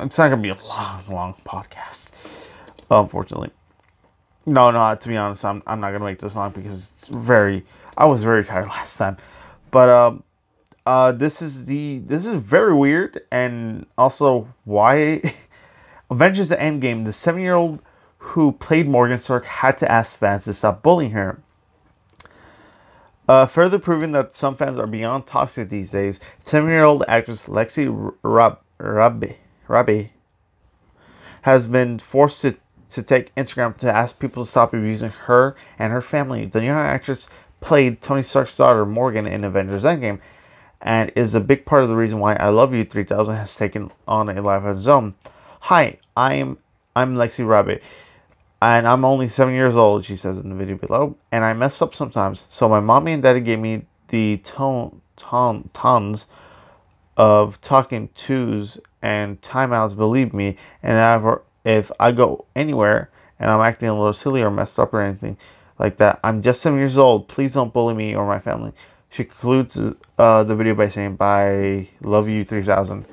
it's not gonna be a long podcast, unfortunately. No, to be honest, I'm not gonna make this long because I was very tired last time. But this is very weird, and also why Avengers Endgame, the 7-year-old who played Morgan Stark had to ask fans to stop bullying her. Further proving that some fans are beyond toxic these days, 7-year-old actress Lexi Rabe has been forced to take Instagram to ask people to stop abusing her and her family. The young actress played Tony Stark's daughter Morgan in Avengers Endgame, and is a big part of the reason why I Love You 3000 has taken on a life of its own. Hi, I'm Lexi Rabe, and I'm only 7 years old, she says in the video below, and I mess up sometimes. So my mommy and daddy gave me the tons of talking tos and timeouts, believe me, and if I go anywhere and I'm acting a little silly or messed up or anything like that, I'm just 7 years old. Please don't bully me or my family. She concludes the video by saying, "Bye, love you 3000."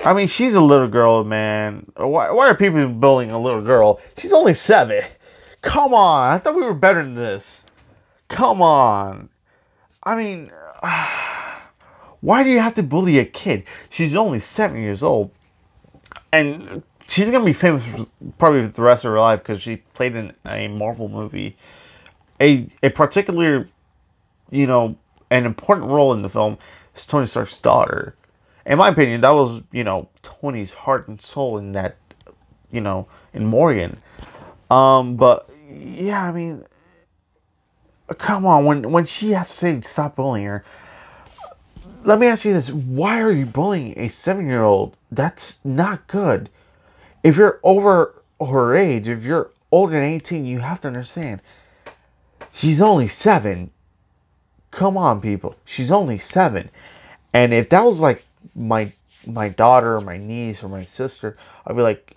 I mean, she's a little girl, man. Why are people bullying a little girl? She's only 7. Come on. I thought we were better than this. Come on. I mean, why do you have to bully a kid? She's only 7 years old. And she's going to be famous probably for the rest of her life because she played in a Marvel movie. A particular, an important role in the film is Tony Stark's daughter. In my opinion, that was, Tony's heart and soul in that, in Morgan. But, yeah, I mean, come on, when she has to say stop bullying her, let me ask you this. Why are you bullying a 7-year-old? That's not good. If you're over her age, if you're older than 18, you have to understand. She's only 7. Come on, people. She's only 7. And if that was like my daughter or my niece or my sister, I'd be like,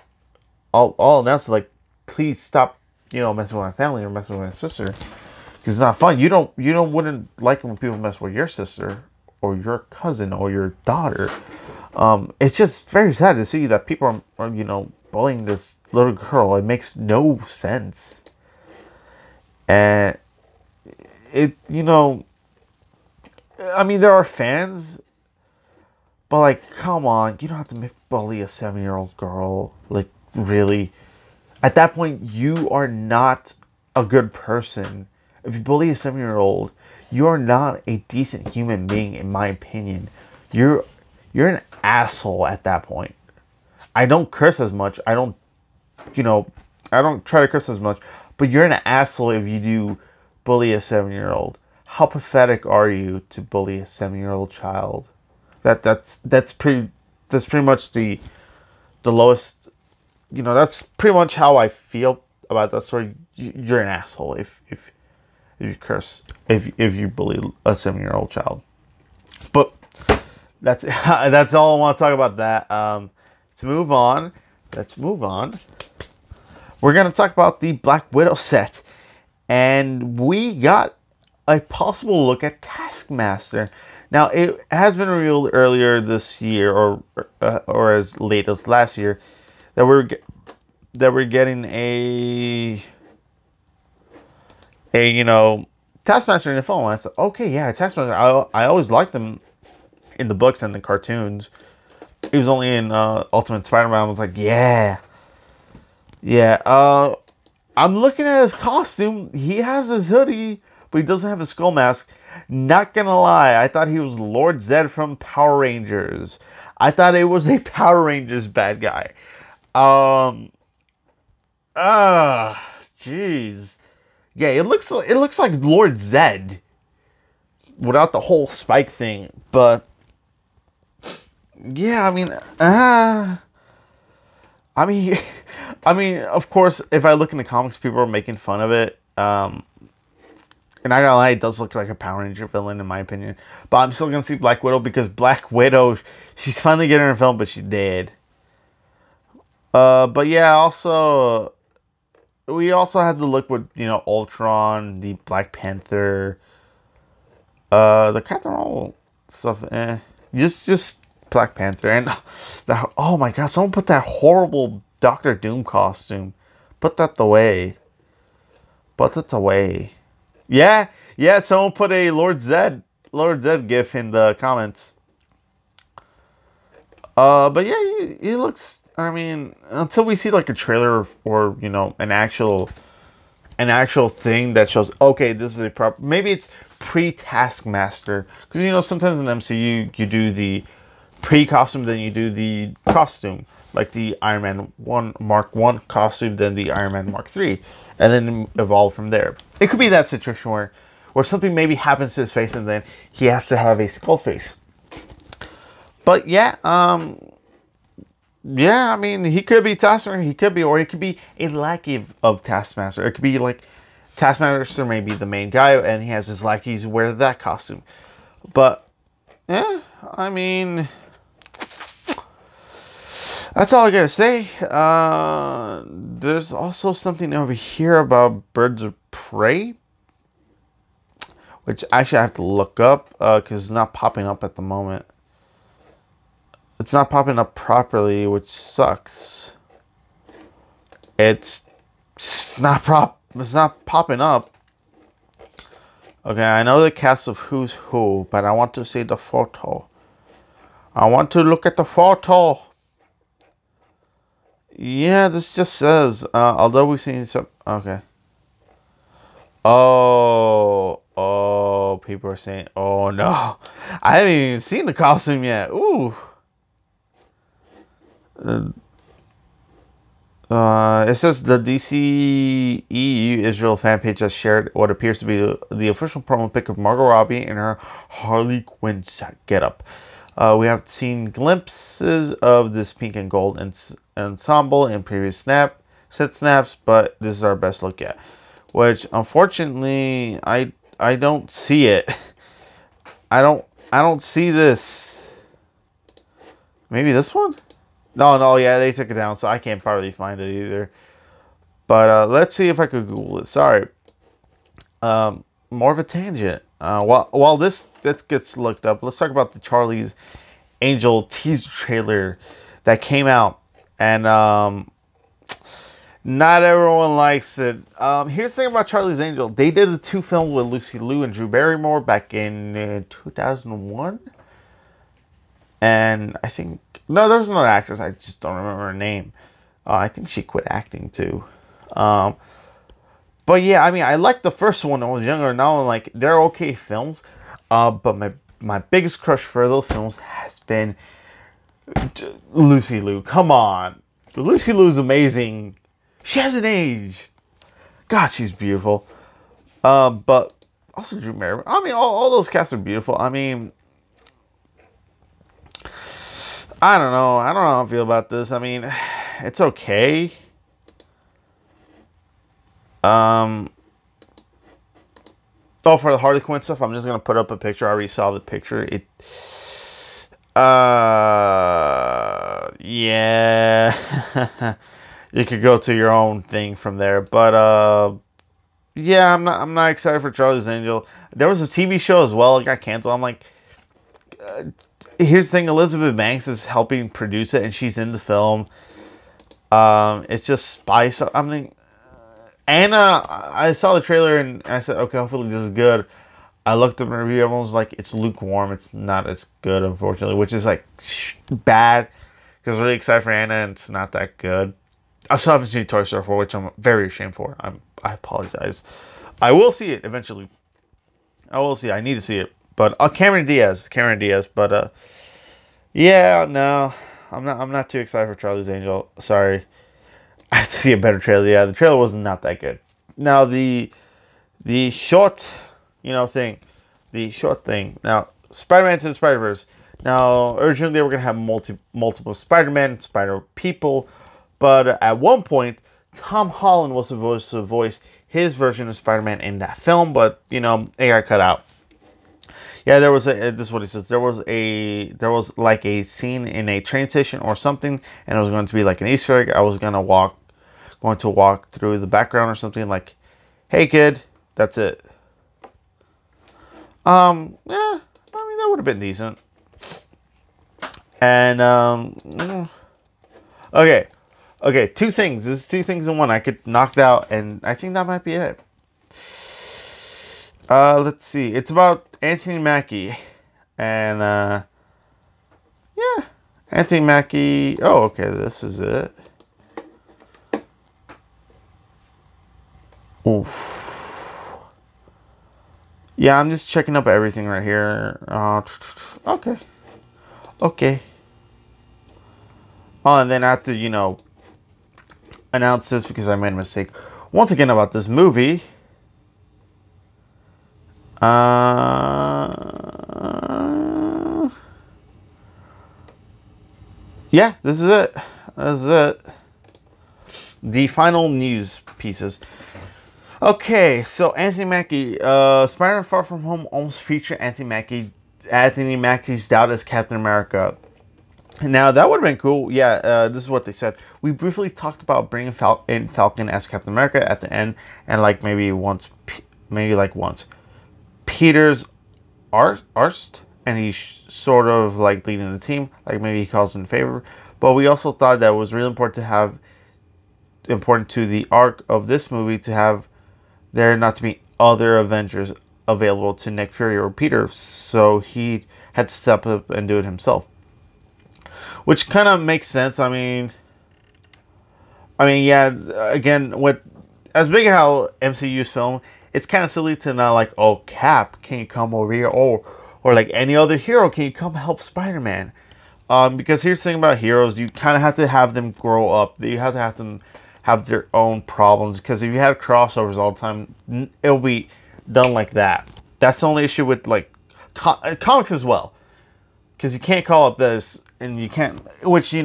I'll announce like, please stop, messing with my family or messing with my sister, because it's not fun. You wouldn't like it when people mess with your sister or your cousin or your daughter. It's just very sad to see that people are bullying this little girl. It makes no sense, and I mean, there are fans. But, like, come on. You don't have to bully a 7-year-old girl. Like, really. At that point, you are not a good person. If you bully a 7-year-old, you are not a decent human being, in my opinion. You're an asshole at that point. I don't curse as much. I don't try to curse as much. But you're an asshole if you do bully a 7-year-old. How pathetic are you to bully a 7-year-old child? That's pretty much the lowest. That's pretty much how I feel about that story. You're an asshole if you curse, if you bully a 7-year-old child. But that's all I want to talk about that. Let's move on. We're gonna talk about the Black Widow set, and we got a possible look at Taskmaster. Now, it has been revealed earlier this year, or as late as last year, that we're getting a Taskmaster in the film. And I said, okay, yeah, Taskmaster. I always liked him in the books and the cartoons. He was only in Ultimate Spider-Man. I was like, yeah. Yeah. I'm looking at his costume. He has his hoodie, but he doesn't have a skull mask. Not gonna lie, I thought he was Lord Zed from Power Rangers. I thought it was a Power Rangers bad guy. Jeez. Yeah, it looks like Lord Zed without the whole spike thing. But yeah, I mean, of course, if I look in the comics, people are making fun of it. And I gotta lie, it does look like a Power Ranger villain, in my opinion. But I'm still gonna see Black Widow because Black Widow, she's finally getting her film, but she did. But yeah, also, we also had to look with, Ultron, the Black Panther, the Captain Marvel stuff, just Black Panther, and oh my god, someone put that horrible Doctor Doom costume. Put that away. Put it away. Yeah, someone put a Lord Zed gif in the comments. But yeah, he looks, I mean, until we see like a trailer or, an actual thing that shows, okay, this is a proper, maybe it's pre-Taskmaster. Because, sometimes in MCU, you do the pre-costume, then you do the costume. Like the Iron Man 1 Mark 1 costume, then the Iron Man Mark 3. And then evolve from there. It could be that situation where something maybe happens to his face and then he has to have a skull face. But yeah, I mean, he could be Taskmaster, or he could be a lackey of Taskmaster. It could be like Taskmaster may be the main guy and he has his lackeys wear that costume. But yeah, I mean, that's all I gotta say. There's also something over here about Birds of Prey, which actually I have to look up because it's not popping up at the moment. It's not popping up properly, which sucks. It's not popping up. Okay, I know the cast of Who's Who, but I want to see the photo. I want to look at the photo. Yeah, this just says, although we've seen some, okay. Oh, people are saying, oh no. I haven't even seen the costume yet. Ooh. It says the DC EU Israel fan page has shared what appears to be the official promo pic of Margot Robbie in her Harley Quinn getup. We have seen glimpses of this pink and gold ensemble in previous snaps, but this is our best look yet. Which, unfortunately, I don't see it. I don't see this. Maybe this one? No, yeah, they took it down, so I can't probably find it either. But let's see if I could Google it. Sorry. More of a tangent. While this gets looked up, let's talk about the Charlie's Angel teaser trailer that came out, and not everyone likes it. Here's the thing about Charlie's Angel: they did the 2 films with Lucy Liu and Drew Barrymore back in 2001, and I think there's another actress. I just don't remember her name. I think she quit acting too. But yeah, I mean, I liked the first one when I was younger. Now I'm like, they're okay films. But my biggest crush for those films has been Lucy Liu. Come on. Lucy Liu is amazing. She hasn't aged. God, she's beautiful. But also Drew Barrymore. I mean, all those casts are beautiful. I mean, I don't know. I don't know how I feel about this. I mean, it's okay. Oh, for the Harley Quinn stuff, I'm just gonna put up a picture. I already saw the picture. Yeah. You could go to your own thing from there. But yeah, I'm not excited for Charlie's Angel. There was a TV show as well. It got canceled. I'm like, here's the thing: Elizabeth Banks is helping produce it, and she's in the film. It's just spice. I'm thinking, And I saw the trailer and I said, okay, hopefully this is good. I looked up the review. Everyone was like, it's lukewarm. It's not as good, unfortunately, which is like bad because I'm really excited for Anna and it's not that good. I still haven't seen Toy Story 4, which I'm very ashamed for. I apologize. I will see it eventually. I will see it. I need to see it. But Cameron Diaz. But yeah, no, I'm not too excited for Charlie's Angel. Sorry. I have to see a better trailer. Yeah, the trailer was not that good. Now the short, thing, Now, Spider-Man to the Spider-Verse. Now, originally they were gonna have multiple Spider-Man, Spider-People, but at one point, Tom Holland was supposed to voice his version of Spider-Man in that film, but it got cut out. Yeah, there was this is what he says. There was like a scene in a train station or something, and it was going to be like an Easter egg. I was going to walk through the background or something like, "Hey kid," that's it. Yeah, I mean that would have been decent. And okay, two things. This is two things in one. I could knocked out, and I think that might be it. Let's see. It's about Anthony Mackie, and yeah, Anthony Mackie. Oh, okay, this is it. Oof. Yeah, I'm just checking up everything right here. Okay. Oh, and then I have to, announce this because I made a mistake once again about this movie. Yeah, this is it. The final news pieces. Okay, so Anthony Mackie, Spider-Man Far From Home almost featured Anthony Mackie's doubt as Captain America. Now, that would have been cool. Yeah, this is what they said. We briefly talked about bringing in Falcon as Captain America at the end, and like maybe once. Peter's Arst, and he's sort of like leading the team, like maybe he calls in favor. But we also thought that it was really important to the arc of this movie to have there not to be other Avengers available to Nick Fury or Peter, so he had to step up and do it himself. Which kind of makes sense. I mean, yeah. Again, as big as how MCU's film, it's kind of silly to not like, oh, Cap, can you come over here? Or like any other hero, can you come help Spider-Man? Because here's the thing about heroes, you kind of have to have them grow up. You have to have them have their own problems. Because if you have crossovers all the time, it'll be done like that. That's the only issue with like comics as well. Because you can't call up this, and you can't, which, in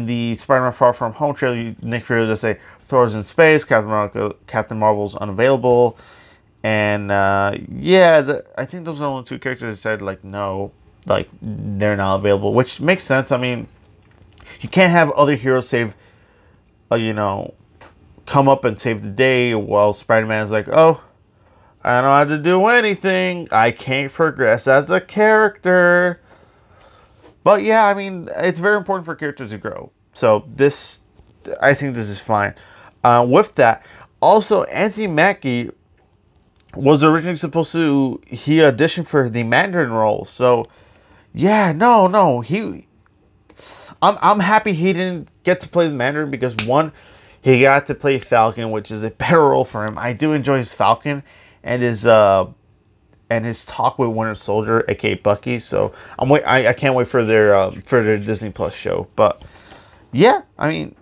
the Spider-Man Far From Home trailer, Nick Fury will just say, Thor's in space, Captain Marvel's unavailable, and yeah, I think those are the only two characters that said like no, like they're not available, which makes sense. I mean, you can't have other heroes come up and save the day while Spider-Man's like, oh, I don't have to do anything, I can't progress as a character. But yeah, I mean, it's very important for characters to grow. So I think this is fine. With that, also Anthony Mackie was originally supposed to he auditioned for the Mandarin role. So yeah, no, I'm happy he didn't get to play the Mandarin because one, he got to play Falcon, which is a better role for him. I do enjoy his Falcon and his talk with Winter Soldier, aka Bucky. So I can't wait for their Disney Plus show. But yeah, I mean,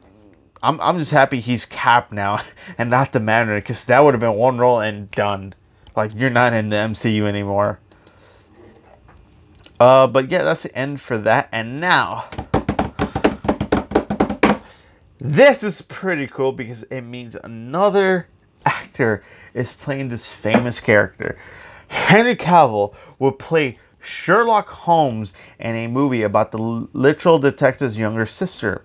I'm just happy he's Cap now and not the Mandarin, because that would have been one role and done. Like, you're not in the MCU anymore. But yeah, that's the end for that. And now, this is pretty cool because it means another actor is playing this famous character. Henry Cavill will play Sherlock Holmes in a movie about the literal detective's younger sister.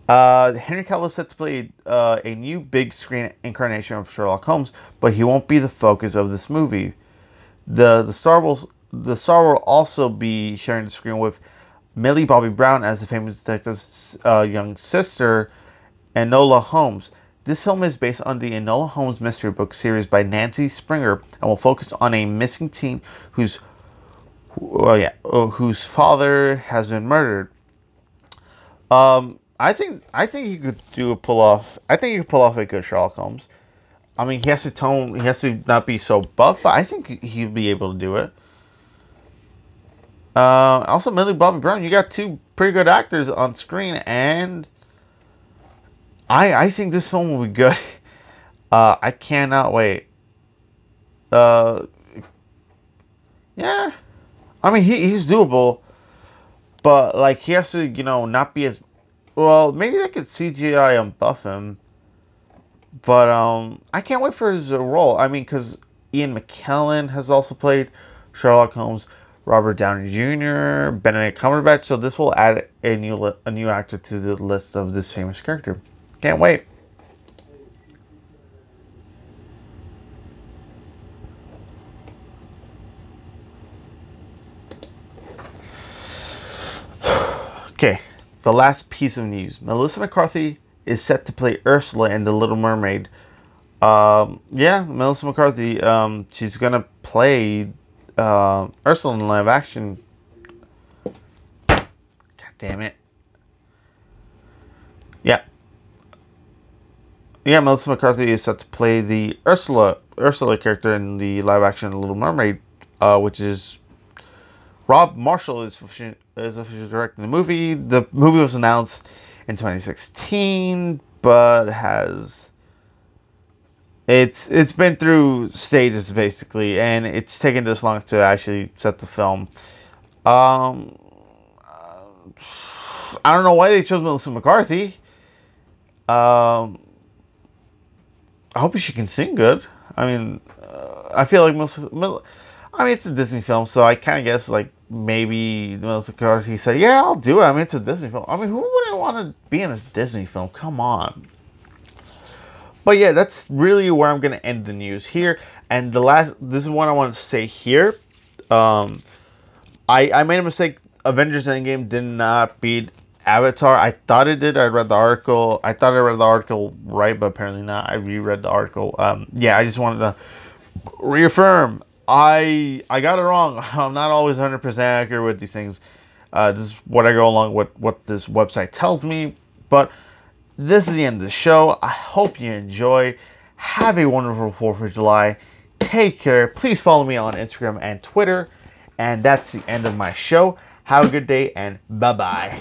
Henry Cavill is set to play a new big screen incarnation of Sherlock Holmes, but he won't be the focus of this movie. The star will also be sharing the screen with Millie Bobby Brown as the famous detective's young sister, Enola Holmes. This film is based on the Enola Holmes mystery book series by Nancy Springer and will focus on a missing teen whose father has been murdered. I think he could pull off. I think he could pull off a good Sherlock Holmes. I mean, he has to not be so buff, but I think he'd be able to do it. Also, Millie Bobby Brown, you got two pretty good actors on screen, and I think this film will be good. I cannot wait. Yeah, I mean he's doable, but like he has to not be as well. Maybe they could CGI and buff him, but I can't wait for his role. I mean, because Ian McKellen has also played Sherlock Holmes. Robert Downey Jr., Benedict Cumberbatch. So this will add a new actor to the list of this famous character. Can't wait. Okay, the last piece of news. Melissa McCarthy is set to play Ursula in The Little Mermaid. Yeah, Melissa McCarthy. She's gonna play Ursula in live action. God damn it. Yeah, Melissa McCarthy is set to play the Ursula character in the live action Little Mermaid, which is Rob Marshall is officially directing the movie. The movie was announced in 2016, but it's been through stages basically, and it's taken this long to actually set the film. I don't know why they chose Melissa McCarthy. I hope she can sing good. I mean, I feel like I mean, it's a Disney film, so I kind of guess like maybe Melissa McCarthy said, "Yeah, I'll do it." I mean, it's a Disney film. I mean, who wouldn't want to be in a Disney film? Come on. But yeah, that's really where I'm gonna end the news here. And this is what I want to say here. I made a mistake. Avengers Endgame did not beat Avatar. I thought it did. I read the article. I thought I read the article right, but apparently not. I reread the article. Yeah, I just wanted to reaffirm. I got it wrong. I'm not always 100% accurate with these things. This is what I go along with what this website tells me. But this is the end of the show. I hope you enjoy. Have a wonderful 4th of July. Take care. Please follow me on Instagram and Twitter. And that's the end of my show. Have a good day and bye-bye.